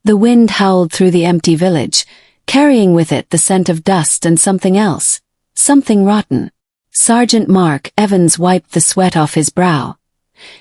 The wind howled through the empty village, carrying with it the scent of dust and something else, something rotten. Sergeant Mark Evans wiped the sweat off his brow,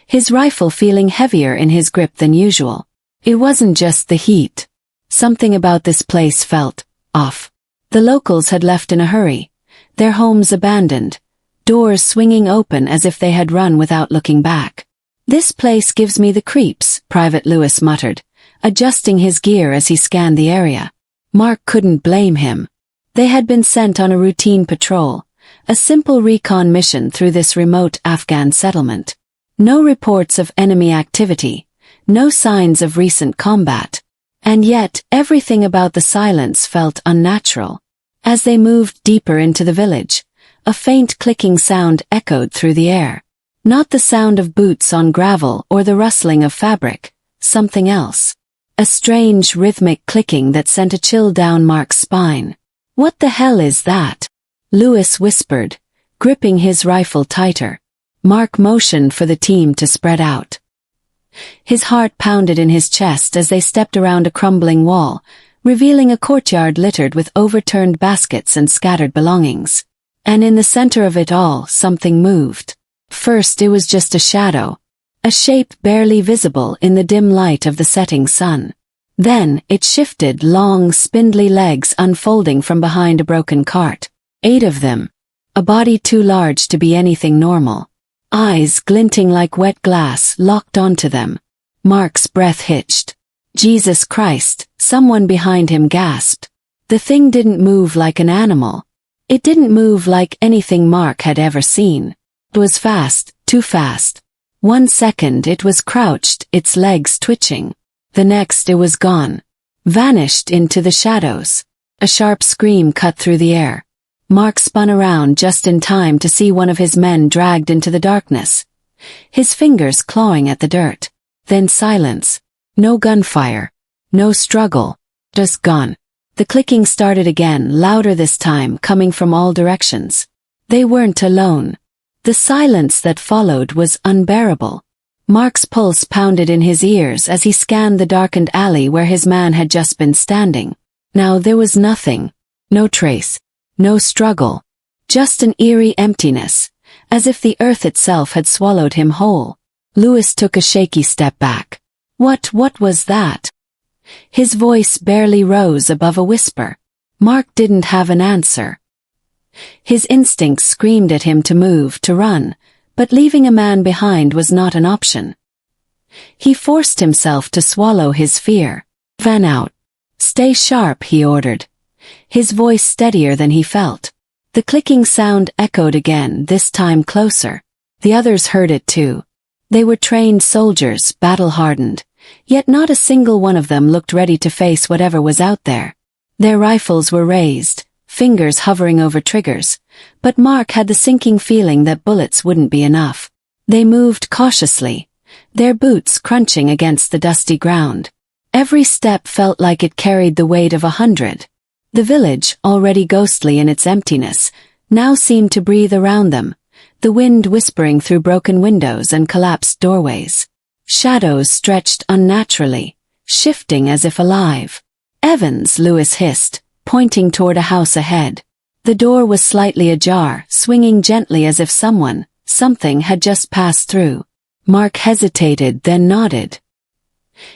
his rifle feeling heavier in his grip than usual. It wasn't just the heat. Something about this place felt off. The locals had left in a hurry, their homes abandoned, doors swinging open as if they had run without looking back. "This place gives me the creeps," Private Lewis muttered, adjusting his gear as he scanned the area. Mark couldn't blame him. They had been sent on a routine patrol, a simple recon mission through this remote Afghan settlement. No reports of enemy activity, no signs of recent combat. And yet, everything about the silence felt unnatural. As they moved deeper into the village, a faint clicking sound echoed through the air. Not the sound of boots on gravel or the rustling of fabric, something else. A strange rhythmic clicking that sent a chill down Mark's spine. "What the hell is that?" Lewis whispered, gripping his rifle tighter. Mark motioned for the team to spread out. His heart pounded in his chest as they stepped around a crumbling wall, revealing a courtyard littered with overturned baskets and scattered belongings. And in the center of it all, something moved. First it was just a shadow, a shape barely visible in the dim light of the setting sun. Then it shifted, long, spindly legs unfolding from behind a broken cart. 8 of them. A body too large to be anything normal. Eyes glinting like wet glass locked onto them. Mark's breath hitched. "Jesus Christ," someone behind him gasped. The thing didn't move like an animal. It didn't move like anything Mark had ever seen. It was fast, too fast. 1 second it was crouched, its legs twitching. The next it was gone. Vanished into the shadows. A sharp scream cut through the air. Mark spun around just in time to see one of his men dragged into the darkness, his fingers clawing at the dirt. Then silence. No gunfire. No struggle. Just gone. The clicking started again, louder this time, coming from all directions. They weren't alone. The silence that followed was unbearable. Mark's pulse pounded in his ears as he scanned the darkened alley where his man had just been standing. Now there was nothing. No trace. No struggle. Just an eerie emptiness, as if the earth itself had swallowed him whole. Lewis took a shaky step back. What was that? His voice barely rose above a whisper. Mark didn't have an answer. His instincts screamed at him to move, to run, but leaving a man behind was not an option. He forced himself to swallow his fear. "Van out. Stay sharp," he ordered, his voice steadier than he felt. The clicking sound echoed again, this time closer. The others heard it too. They were trained soldiers, battle-hardened, yet not a single one of them looked ready to face whatever was out there. Their rifles were raised, fingers hovering over triggers, but Mark had the sinking feeling that bullets wouldn't be enough. They moved cautiously, their boots crunching against the dusty ground. Every step felt like it carried the weight of 100. The village, already ghostly in its emptiness, now seemed to breathe around them, the wind whispering through broken windows and collapsed doorways. Shadows stretched unnaturally, shifting as if alive. "Evans," Lewis hissed, pointing toward a house ahead. The door was slightly ajar, swinging gently as if something had just passed through. Mark hesitated, then nodded.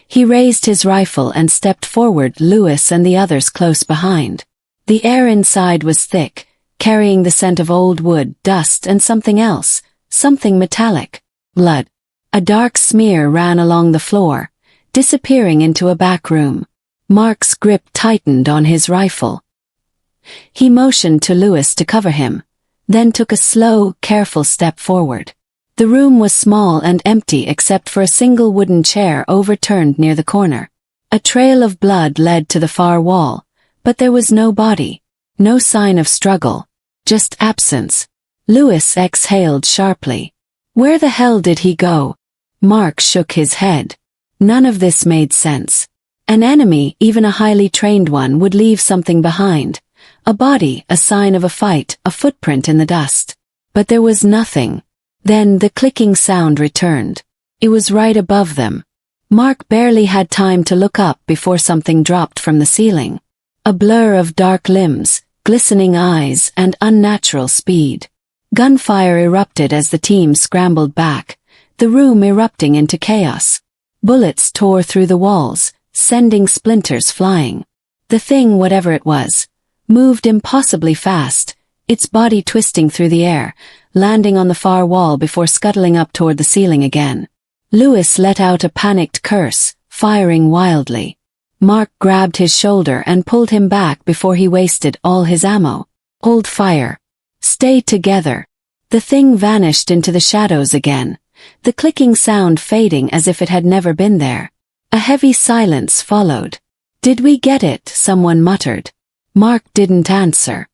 He raised his rifle and stepped forward, Lewis and the others close behind. The air inside was thick, carrying the scent of old wood, dust, and something else, something metallic. Blood. A dark smear ran along the floor, disappearing into a back room. Mark's grip tightened on his rifle. He motioned to Lewis to cover him, then took a slow, careful step forward. The room was small and empty except for a single wooden chair overturned near the corner. A trail of blood led to the far wall, but there was no body, no sign of struggle, just absence. Lewis exhaled sharply. Where the hell did he go? Mark shook his head. None of this made sense. An enemy, even a highly trained one, would leave something behind. A body, a sign of a fight, a footprint in the dust. But there was nothing. Then the clicking sound returned. It was right above them. Mark barely had time to look up before something dropped from the ceiling. A blur of dark limbs, glistening eyes, and unnatural speed. Gunfire erupted as the team scrambled back, the room erupting into chaos. Bullets tore through the walls, sending splinters flying. The thing, whatever it was, moved impossibly fast, its body twisting through the air, landing on the far wall before scuttling up toward the ceiling again. Lewis let out a panicked curse, firing wildly. Mark grabbed his shoulder and pulled him back before he wasted all his ammo. Hold fire. Stay together. The thing vanished into the shadows again, the clicking sound fading as if it had never been there. A heavy silence followed. Did we get it? Someone muttered. Mark didn't answer.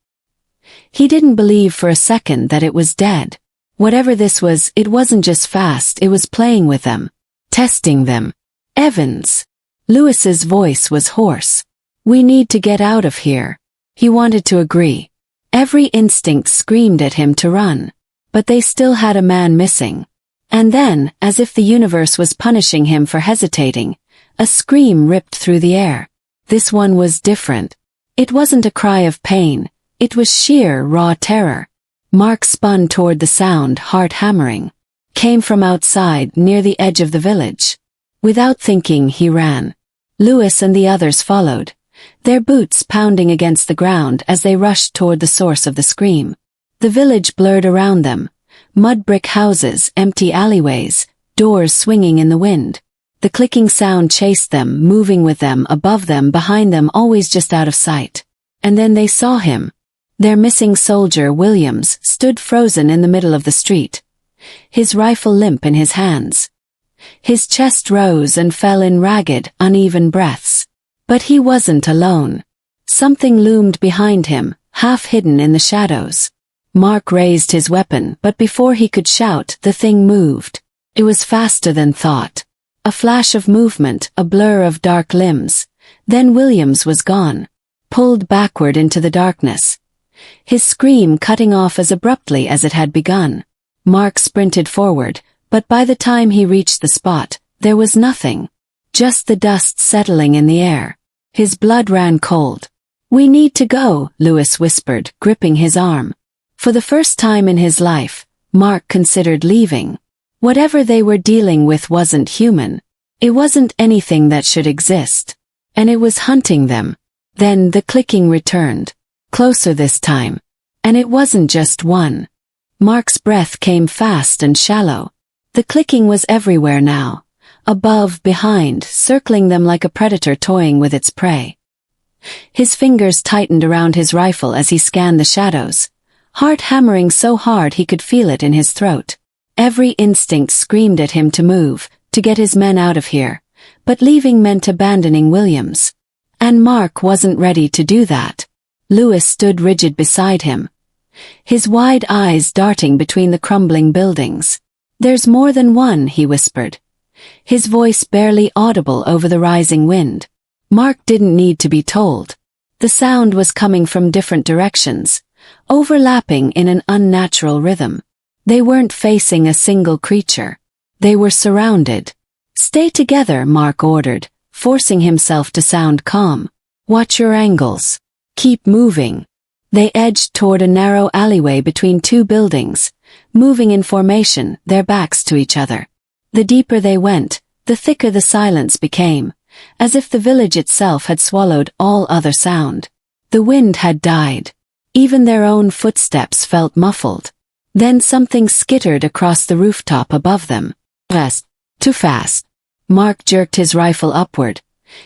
He didn't believe for a second that it was dead. Whatever this was, it wasn't just fast, it was playing with them. Testing them. Evans. Lewis's voice was hoarse. We need to get out of here. He wanted to agree. Every instinct screamed at him to run. But they still had a man missing. And then, as if the universe was punishing him for hesitating, a scream ripped through the air. This one was different. It wasn't a cry of pain. It was sheer, raw terror. Mark spun toward the sound, heart hammering. Came from outside, near the edge of the village. Without thinking, he ran. Lewis and the others followed, their boots pounding against the ground as they rushed toward the source of the scream. The village blurred around them. Mud brick houses, empty alleyways, doors swinging in the wind. The clicking sound chased them, moving with them, above them, behind them, always just out of sight. And then they saw him. Their missing soldier, Williams, stood frozen in the middle of the street, his rifle limp in his hands. His chest rose and fell in ragged, uneven breaths. But he wasn't alone. Something loomed behind him, half hidden in the shadows. Mark raised his weapon, but before he could shout, the thing moved. It was faster than thought. A flash of movement, a blur of dark limbs. Then Williams was gone, pulled backward into the darkness. His scream cutting off as abruptly as it had begun. Mark sprinted forward, but by the time he reached the spot, there was nothing. Just the dust settling in the air. His blood ran cold. We need to go, Lewis whispered, gripping his arm. For the first time in his life, Mark considered leaving. Whatever they were dealing with wasn't human. It wasn't anything that should exist. And it was hunting them. Then the clicking returned. Closer this time. And it wasn't just one. Mark's breath came fast and shallow. The clicking was everywhere now. Above, behind, circling them like a predator toying with its prey. His fingers tightened around his rifle as he scanned the shadows, heart hammering so hard he could feel it in his throat. Every instinct screamed at him to move, to get his men out of here, but leaving meant abandoning Williams. And Mark wasn't ready to do that. Lewis stood rigid beside him, his wide eyes darting between the crumbling buildings. There's more than one, he whispered, his voice barely audible over the rising wind. Mark didn't need to be told. The sound was coming from different directions, overlapping in an unnatural rhythm. They weren't facing a single creature. They were surrounded. Stay together, Mark ordered, forcing himself to sound calm. Watch your angles. Keep moving. They edged toward a narrow alleyway between two buildings, moving in formation, their backs to each other. The deeper they went, the thicker the silence became, as if the village itself had swallowed all other sound. The wind had died. Even their own footsteps felt muffled. Then something skittered across the rooftop above them. Fast. Too fast. Mark jerked his rifle upward,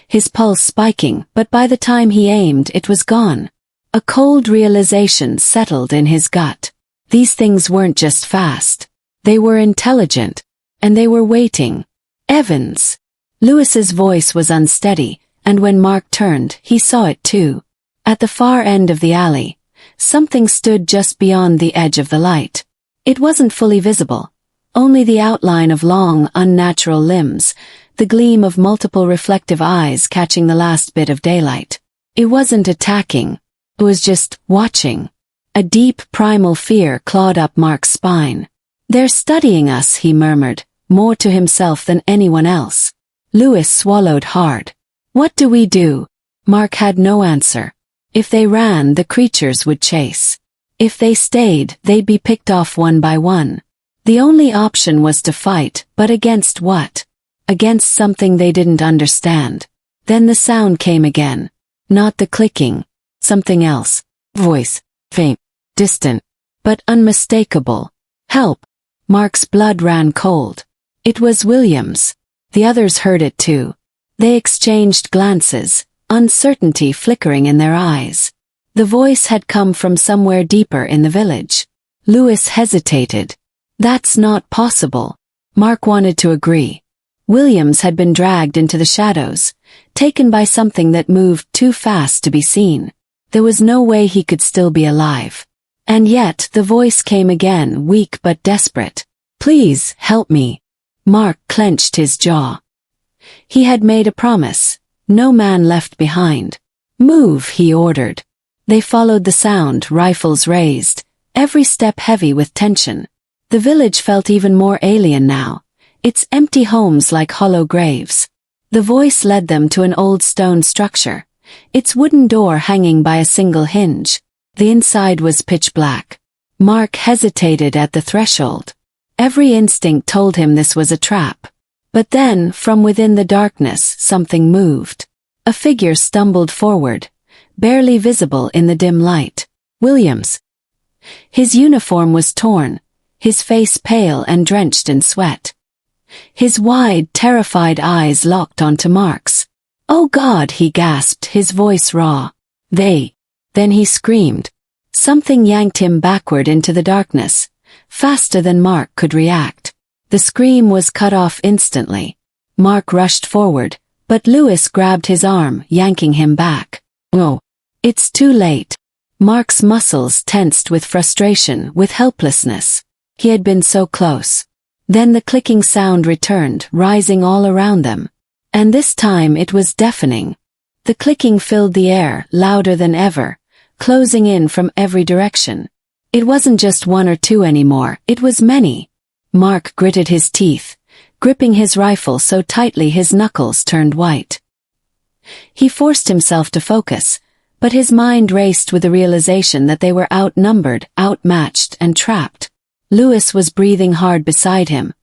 his pulse spiking, but by the time he aimed, it was gone. A cold realization settled in his gut. These things weren't just fast. They were intelligent. And they were waiting. Evans. Lewis's voice was unsteady, and when Mark turned, he saw it too. At the far end of the alley, something stood just beyond the edge of the light. It wasn't fully visible. Only the outline of long, unnatural limbs, the gleam of multiple reflective eyes catching the last bit of daylight. It wasn't attacking. It was just watching. A deep, primal fear clawed up Mark's spine. They're studying us, he murmured, more to himself than anyone else. Lewis swallowed hard. What do we do? Mark had no answer. If they ran, the creatures would chase. If they stayed, they'd be picked off one by one. The only option was to fight, but against what? Against something they didn't understand. Then the sound came again. Not the clicking. Something else. Voice. Faint. Distant. But unmistakable. Help! Mark's blood ran cold. It was Williams. The others heard it too. They exchanged glances, uncertainty flickering in their eyes. The voice had come from somewhere deeper in the village. Lewis hesitated. That's not possible. Mark wanted to agree. Williams had been dragged into the shadows, taken by something that moved too fast to be seen. There was no way he could still be alive. And yet the voice came again, weak but desperate. Please, help me. Mark clenched his jaw. He had made a promise. No man left behind. Move, he ordered. They followed the sound, rifles raised, every step heavy with tension. The village felt even more alien now, its empty homes like hollow graves. The voice led them to an old stone structure, its wooden door hanging by a single hinge. The inside was pitch black. Mark hesitated at the threshold. Every instinct told him this was a trap. But then, from within the darkness, something moved. A figure stumbled forward, barely visible in the dim light. Williams. His uniform was torn, his face pale and drenched in sweat. His wide, terrified eyes locked onto Mark's. "Oh God," he gasped, his voice raw. "They." Then he screamed. Something yanked him backward into the darkness, faster than Mark could react. The scream was cut off instantly. Mark rushed forward, but Lewis grabbed his arm, yanking him back. "Oh, it's too late." Mark's muscles tensed with frustration, with helplessness. He had been so close. Then the clicking sound returned, rising all around them. And this time it was deafening. The clicking filled the air, louder than ever, closing in from every direction. It wasn't just one or two anymore, it was many. Mark gritted his teeth, gripping his rifle so tightly his knuckles turned white. He forced himself to focus, but his mind raced with the realization that they were outnumbered, outmatched, and trapped. Lewis was breathing hard beside him,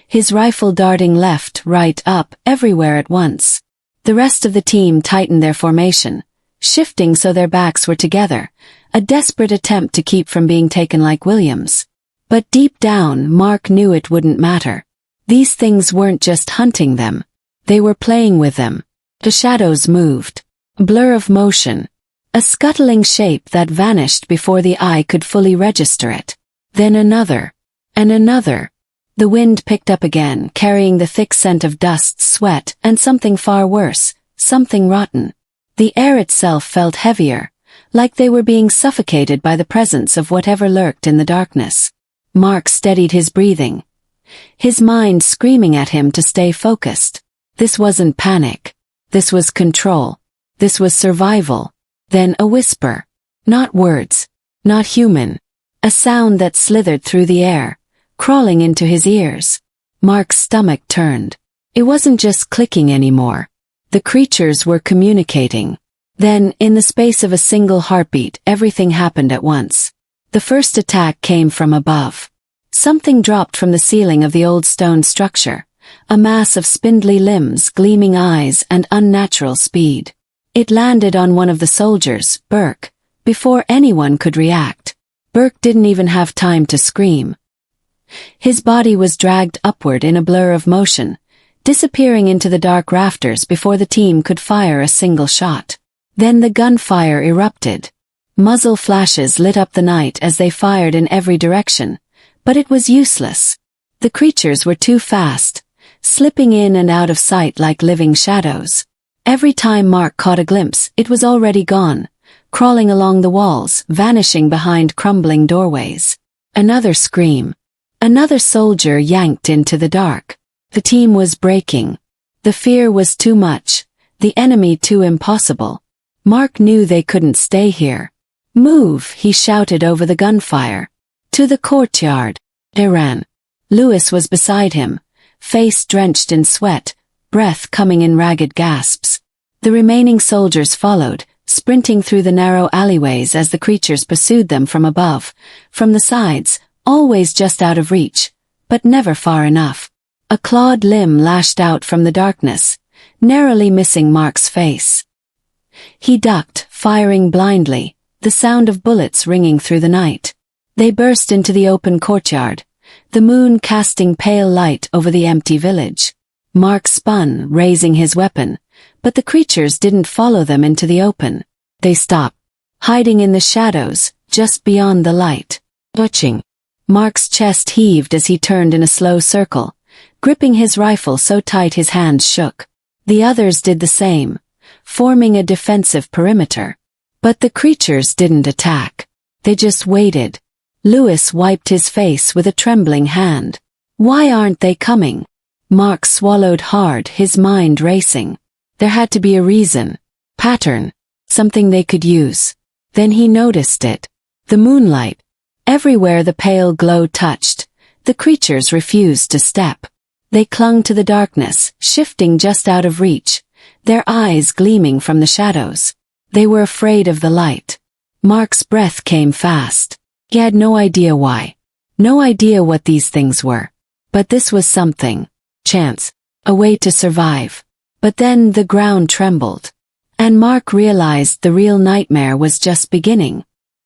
his rifle darting left, right, up, everywhere at once. The rest of the team tightened their formation, shifting so their backs were together, a desperate attempt to keep from being taken like Williams. But deep down, Mark knew it wouldn't matter. These things weren't just hunting them. They were playing with them. The shadows moved. A blur of motion. A scuttling shape that vanished before the eye could fully register it. Then another. And another. The wind picked up again, carrying the thick scent of dust, sweat, and something far worse, something rotten. The air itself felt heavier, like they were being suffocated by the presence of whatever lurked in the darkness. Mark steadied his breathing, his mind screaming at him to stay focused. This wasn't panic. This was control. This was survival. Then a whisper. Not words. Not human. A sound that slithered through the air, crawling into his ears. Mark's stomach turned. It wasn't just clicking anymore. The creatures were communicating. Then, in the space of a single heartbeat, everything happened at once. The first attack came from above. Something dropped from the ceiling of the old stone structure, a mass of spindly limbs, gleaming eyes, and unnatural speed. It landed on one of the soldiers, Burke, before anyone could react. Burke didn't even have time to scream. His body was dragged upward in a blur of motion, disappearing into the dark rafters before the team could fire a single shot. Then the gunfire erupted. Muzzle flashes lit up the night as they fired in every direction, but it was useless. The creatures were too fast, slipping in and out of sight like living shadows. Every time Mark caught a glimpse, it was already gone, crawling along the walls, vanishing behind crumbling doorways. Another scream. Another soldier yanked into the dark. The team was breaking. The fear was too much, the enemy too impossible. Mark knew they couldn't stay here. "Move," he shouted over the gunfire. "To the courtyard." They ran. Lewis was beside him, face drenched in sweat, breath coming in ragged gasps. The remaining soldiers followed, sprinting through the narrow alleyways as the creatures pursued them from above, from the sides, always just out of reach, but never far enough. A clawed limb lashed out from the darkness, narrowly missing Mark's face. He ducked, firing blindly, the sound of bullets ringing through the night. They burst into the open courtyard, the moon casting pale light over the empty village. Mark spun, raising his weapon, but the creatures didn't follow them into the open. They stopped, hiding in the shadows, just beyond the light. Watching. Mark's chest heaved as he turned in a slow circle, gripping his rifle so tight his hands shook. The others did the same, forming a defensive perimeter. But the creatures didn't attack. They just waited. Lewis wiped his face with a trembling hand. Why aren't they coming? Mark swallowed hard, his mind racing. There had to be a reason. Pattern. Something they could use. Then he noticed it. The moonlight. Everywhere the pale glow touched, the creatures refused to step. They clung to the darkness, shifting just out of reach, their eyes gleaming from the shadows. They were afraid of the light. Mark's breath came fast. He had no idea why. No idea what these things were. But this was something. Chance. A way to survive. But then the ground trembled. And Mark realized the real nightmare was just beginning.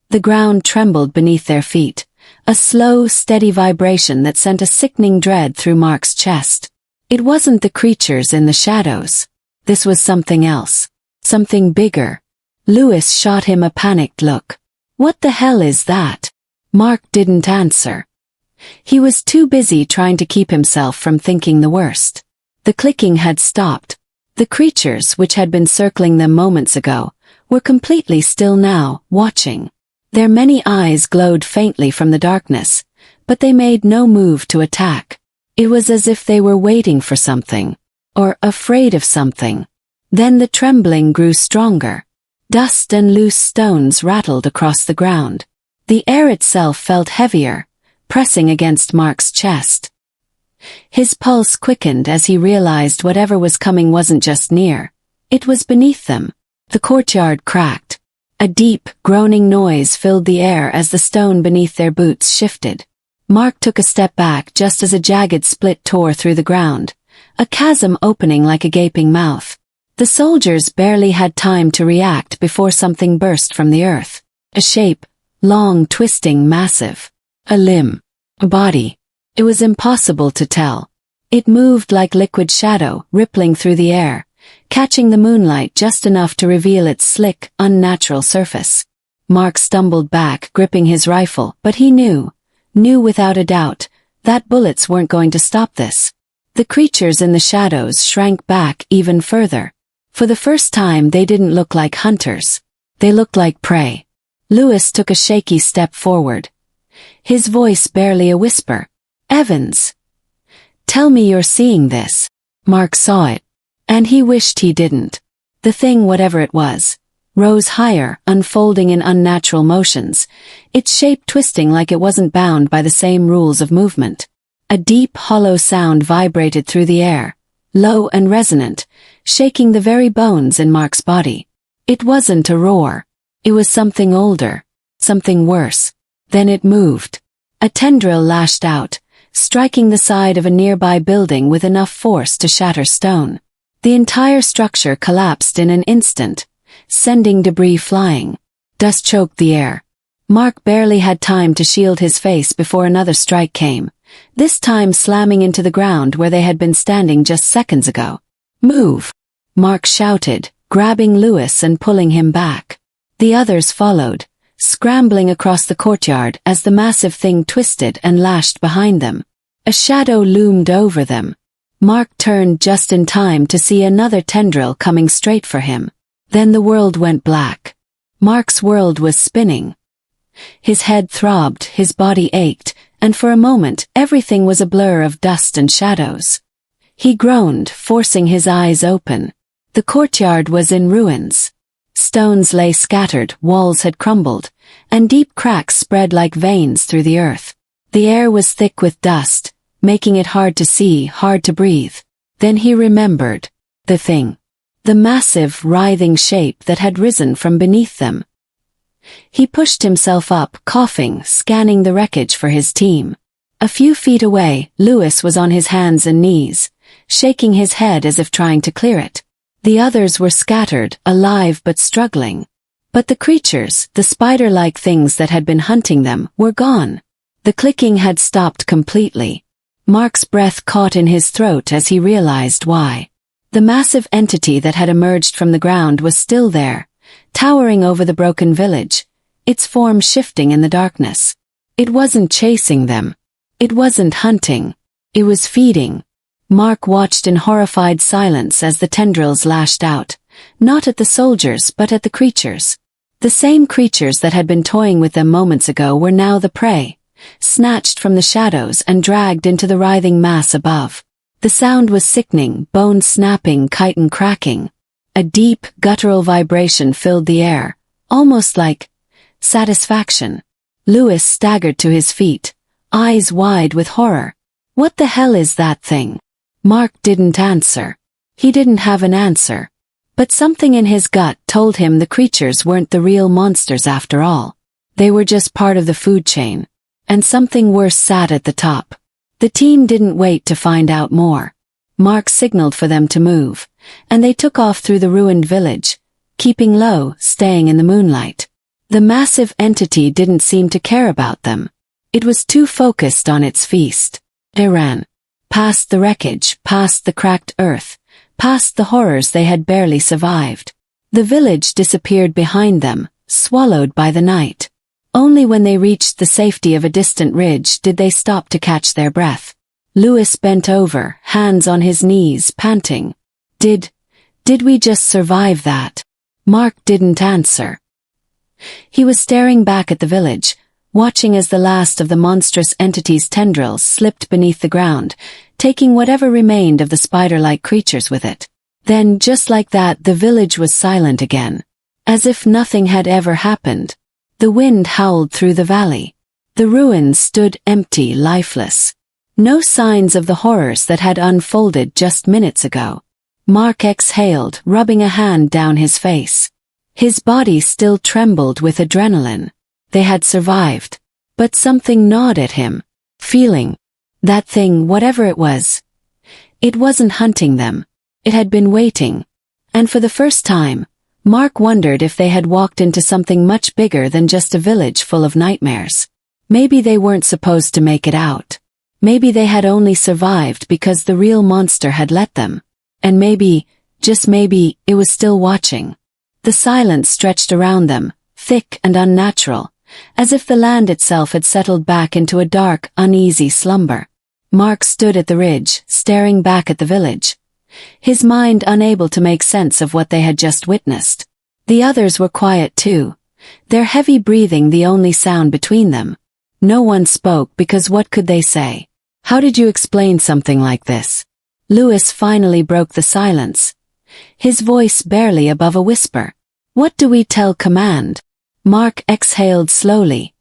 The ground trembled beneath their feet, a slow, steady vibration that sent a sickening dread through Mark's chest. It wasn't the creatures in the shadows. This was something else. Something bigger. Lewis shot him a panicked look. What the hell is that? Mark didn't answer. He was too busy trying to keep himself from thinking the worst. The clicking had stopped. The creatures, which had been circling them moments ago, were completely still now, watching. Their many eyes glowed faintly from the darkness, but they made no move to attack. It was as if they were waiting for something, or afraid of something. Then the trembling grew stronger. Dust and loose stones rattled across the ground. The air itself felt heavier, pressing against Mark's chest. His pulse quickened as he realized whatever was coming wasn't just near. It was beneath them. The courtyard cracked. A deep, groaning noise filled the air as the stone beneath their boots shifted. Mark took a step back just as a jagged split tore through the ground, a chasm opening like a gaping mouth. The soldiers barely had time to react before something burst from the earth. A shape, long, twisting, massive. A limb. A body. It was impossible to tell. It moved like liquid shadow, rippling through the air, catching the moonlight just enough to reveal its slick, unnatural surface. Mark stumbled back, gripping his rifle, but he knew without a doubt, that bullets weren't going to stop this. The creatures in the shadows shrank back even further. For the first time they didn't look like hunters. They looked like prey. Lewis took a shaky step forward. His voice barely a whisper. Evans. Tell me you're seeing this. Mark saw it. And he wished he didn't. The thing, whatever it was, rose higher, unfolding in unnatural motions, its shape twisting like it wasn't bound by the same rules of movement. A deep, hollow sound vibrated through the air, low and resonant, shaking the very bones in Mark's body. It wasn't a roar. It was something older, something worse. Then it moved. A tendril lashed out, striking the side of a nearby building with enough force to shatter stone. The entire structure collapsed in an instant, sending debris flying. Dust choked the air. Mark barely had time to shield his face before another strike came, this time slamming into the ground where they had been standing just seconds ago. Move! Mark shouted, grabbing Lewis and pulling him back. The others followed, scrambling across the courtyard as the massive thing twisted and lashed behind them. A shadow loomed over them. Mark turned just in time to see another tendril coming straight for him. Then the world went black. Mark's world was spinning. His head throbbed, his body ached, and for a moment everything was a blur of dust and shadows. He groaned, forcing his eyes open. The courtyard was in ruins. Stones lay scattered, walls had crumbled, and deep cracks spread like veins through the earth. The air was thick with dust, making it hard to see, hard to breathe. Then he remembered. The thing. The massive, writhing shape that had risen from beneath them. He pushed himself up, coughing, scanning the wreckage for his team. A few feet away, Lewis was on his hands and knees, shaking his head as if trying to clear it. The others were scattered, alive but struggling. But the creatures, the spider-like things that had been hunting them, were gone. The clicking had stopped completely. Mark's breath caught in his throat as he realized why. The massive entity that had emerged from the ground was still there, towering over the broken village, its form shifting in the darkness. It wasn't chasing them. It wasn't hunting. It was feeding. Mark watched in horrified silence as the tendrils lashed out, not at the soldiers but at the creatures. The same creatures that had been toying with them moments ago were now the prey, snatched from the shadows and dragged into the writhing mass above. The sound was sickening, bones snapping, chitin cracking. A deep, guttural vibration filled the air, almost like satisfaction. Lewis staggered to his feet, eyes wide with horror. What the hell is that thing? Mark didn't answer. He didn't have an answer. But something in his gut told him the creatures weren't the real monsters after all. They were just part of the food chain. And something worse sat at the top. The team didn't wait to find out more. Mark signaled for them to move, and they took off through the ruined village, keeping low, staying in the moonlight. The massive entity didn't seem to care about them. It was too focused on its feast. They ran. Past the wreckage, past the cracked earth, past the horrors they had barely survived. The village disappeared behind them, swallowed by the night. Only when they reached the safety of a distant ridge did they stop to catch their breath. Lewis bent over, hands on his knees, panting. Did we just survive that? Mark didn't answer. He was staring back at the village, watching as the last of the monstrous entity's tendrils slipped beneath the ground, taking whatever remained of the spider-like creatures with it. Then, just like that, the village was silent again. As if nothing had ever happened. The wind howled through the valley. The ruins stood empty, lifeless. No signs of the horrors that had unfolded just minutes ago. Mark exhaled, rubbing a hand down his face. His body still trembled with adrenaline. They had survived. But something gnawed at him. Feeling. That thing, whatever it was. It wasn't hunting them. It had been waiting. And for the first time, Mark wondered if they had walked into something much bigger than just a village full of nightmares. Maybe they weren't supposed to make it out. Maybe they had only survived because the real monster had let them. And maybe, just maybe, it was still watching. The silence stretched around them, thick and unnatural, as if the land itself had settled back into a dark, uneasy slumber. Mark stood at the ridge, staring back at the village, his mind unable to make sense of what they had just witnessed. The others were quiet too, their heavy breathing the only sound between them. No one spoke because what could they say? How did you explain something like this? Lewis finally broke the silence, his voice barely above a whisper. What do we tell command? Mark exhaled slowly,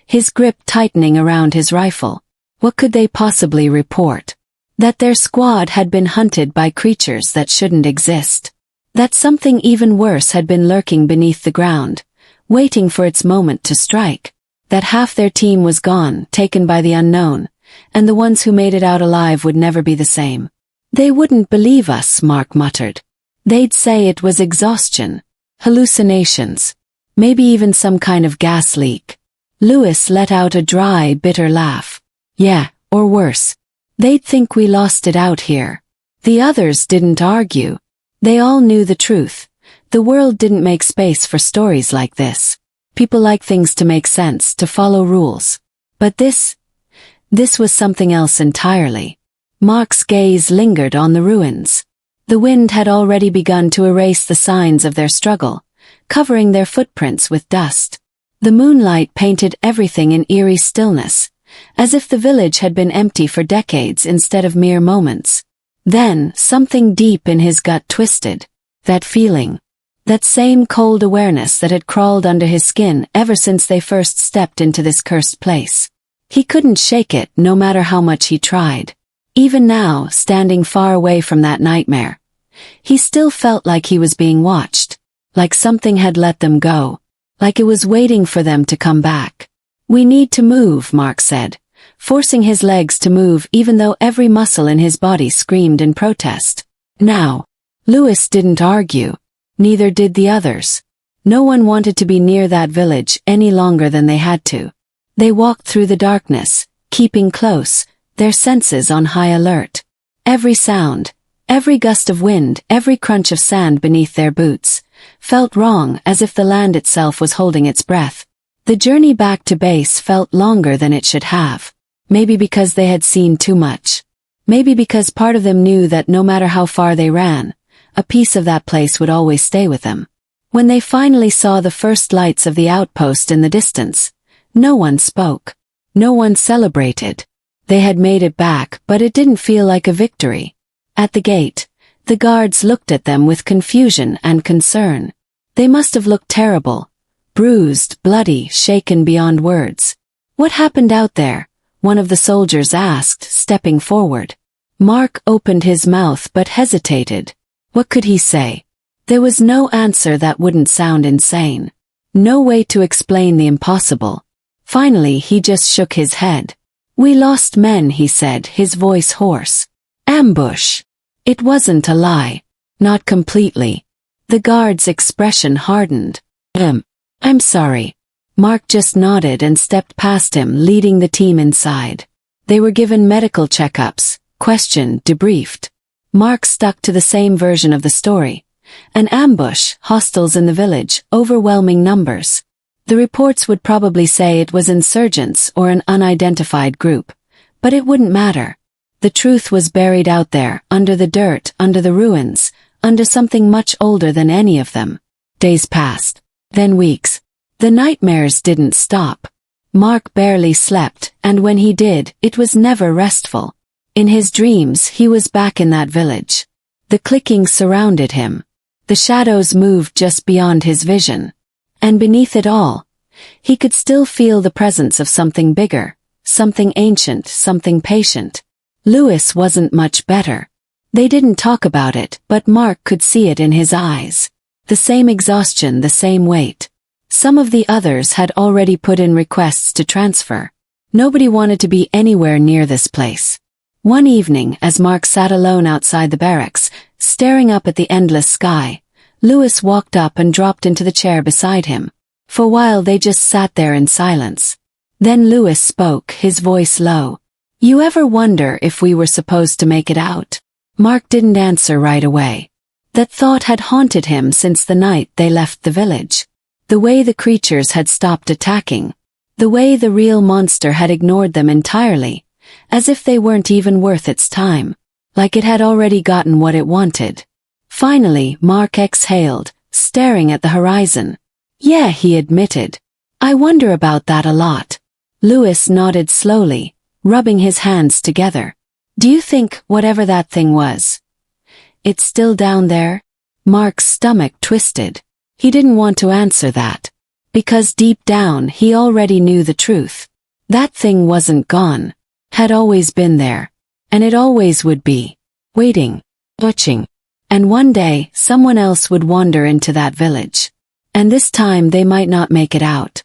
his grip tightening around his rifle. What could they possibly report? That their squad had been hunted by creatures that shouldn't exist. That something even worse had been lurking beneath the ground, waiting for its moment to strike. That half their team was gone, taken by the unknown, and the ones who made it out alive would never be the same. They wouldn't believe us, Mark muttered. They'd say it was exhaustion, hallucinations, maybe even some kind of gas leak. Lewis let out a dry, bitter laugh. Yeah, or worse. They'd think we lost it out here. The others didn't argue. They all knew the truth. The world didn't make space for stories like this. People like things to make sense, to follow rules. But this was something else entirely. Mark's gaze lingered on the ruins. The wind had already begun to erase the signs of their struggle, covering their footprints with dust. The moonlight painted everything in eerie stillness, as if the village had been empty for decades instead of mere moments. Then, something deep in his gut twisted. That feeling. That same cold awareness that had crawled under his skin ever since they first stepped into this cursed place. He couldn't shake it, no matter how much he tried. Even now, standing far away from that nightmare, he still felt like he was being watched, like something had let them go, like it was waiting for them to come back. "We need to move," Mark said, forcing his legs to move even though every muscle in his body screamed in protest. Now, Lewis didn't argue. Neither did the others. No one wanted to be near that village any longer than they had to. They walked through the darkness, keeping close, their senses on high alert. Every sound, every gust of wind, every crunch of sand beneath their boots, felt wrong, as if the land itself was holding its breath. The journey back to base felt longer than it should have. Maybe because they had seen too much. Maybe because part of them knew that no matter how far they ran, a piece of that place would always stay with them. When they finally saw the first lights of the outpost in the distance, no one spoke. No one celebrated. They had made it back, but it didn't feel like a victory. At the gate, the guards looked at them with confusion and concern. They must have looked terrible. Bruised, bloody, shaken beyond words. "What happened out there?" one of the soldiers asked, stepping forward. Mark opened his mouth but hesitated. What could he say? There was no answer that wouldn't sound insane. No way to explain the impossible. Finally, he just shook his head. "We lost men," he said, his voice hoarse. "Ambush." It wasn't a lie. Not completely. The guard's expression hardened. I'm sorry." Mark just nodded and stepped past him, leading the team inside. They were given medical checkups, questioned, debriefed. Mark stuck to the same version of the story. An ambush, hostiles in the village, overwhelming numbers. The reports would probably say it was insurgents or an unidentified group. But it wouldn't matter. The truth was buried out there, under the dirt, under the ruins, under something much older than any of them. Days passed. Then weeks. The nightmares didn't stop. Mark barely slept, and when he did, it was never restful. In his dreams, he was back in that village. The clicking surrounded him. The shadows moved just beyond his vision. And beneath it all, he could still feel the presence of something bigger, something ancient, something patient. Lewis wasn't much better. They didn't talk about it, but Mark could see it in his eyes. The same exhaustion, the same weight. Some of the others had already put in requests to transfer. Nobody wanted to be anywhere near this place. One evening, as Mark sat alone outside the barracks, staring up at the endless sky, Lewis walked up and dropped into the chair beside him. For a while they just sat there in silence. Then Lewis spoke, his voice low. "You ever wonder if we were supposed to make it out?" Mark didn't answer right away. That thought had haunted him since the night they left the village. The way the creatures had stopped attacking. The way the real monster had ignored them entirely, as if they weren't even worth its time. Like it had already gotten what it wanted. Finally, Mark exhaled, staring at the horizon. "Yeah," he admitted. "I wonder about that a lot." Lewis nodded slowly, rubbing his hands together. "Do you think, whatever that thing was, it's still down there?" Mark's stomach twisted. He didn't want to answer that. Because deep down he already knew the truth. That thing wasn't gone. Had always been there. And it always would be. Waiting. Watching. And one day, someone else would wander into that village. And this time they might not make it out.